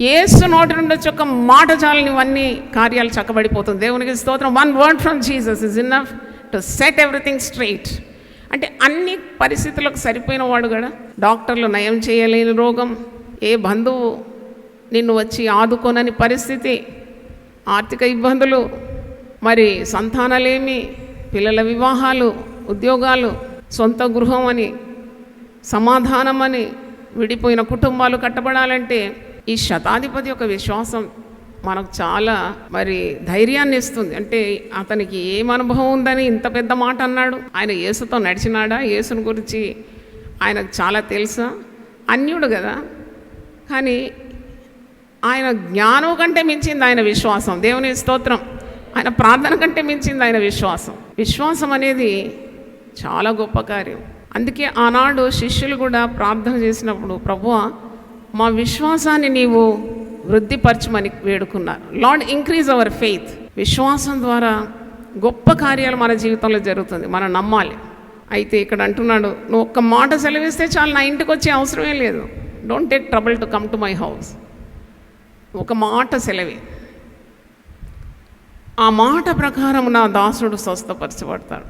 యేసు నోటి నుండి వచ్చి ఒక మాట చాలు ఇవన్నీ కార్యాలు చక్కబడిపోతుంది. దేవునికి స్తోత్రం. 1 word from Jesus is enough to set everything straight. అంటే అన్ని పరిస్థితులకు సరిపోయిన వాడు కూడా. డాక్టర్లు నయం చేయలేని రోగం, ఏ బంధువు నిన్ను వచ్చి ఆదుకోనని పరిస్థితి, ఆర్థిక ఇబ్బందులు, మరి సంతానాలేమి, పిల్లల వివాహాలు, ఉద్యోగాలు, సొంత గృహం అని, సమాధానం అని, విడిపోయిన కుటుంబాలు కట్టబడాలంటే ఈ శతాధిపతి యొక్క విశ్వాసం మనకు చాలా మరి ధైర్యాన్ని ఇస్తుంది. అంటే అతనికి ఏం అనుభవం ఉందని ఇంత పెద్ద మాట అన్నాడు. ఆయన యేసుతో నడిచినాడా? యేసుని గురించి ఆయనకు చాలా తెలుసా? అన్యుడు కదా. కానీ ఆయన జ్ఞానం కంటే మించింది ఆయన విశ్వాసం. దేవుని స్తోత్రం. ఆయన ప్రార్థన కంటే మించింది ఆయన విశ్వాసం. విశ్వాసం అనేది చాలా గొప్ప కార్యం. అందుకే ఆనాడు శిష్యులు కూడా ప్రార్థన చేసినప్పుడు, ప్రభువా మా విశ్వాసాన్ని నీవు వృద్ధిపరచమని వేడుకున్నారు. Lord increase our faith. విశ్వాసం ద్వారా గొప్ప కార్యాలు మన జీవితంలో జరుగుతుంది, మనం నమ్మాలి. అయితే ఇక్కడ అంటున్నాడు, నువ్వు ఒక్క మాట సెలవిస్తే చాలు, నా ఇంటికి వచ్చే అవసరమే లేదు. Don't take trouble to come to my house. ఒక మాట సెలవి, ఆ మాట ప్రకారం నా దాసుడు స్వస్థపరచబడతాడు.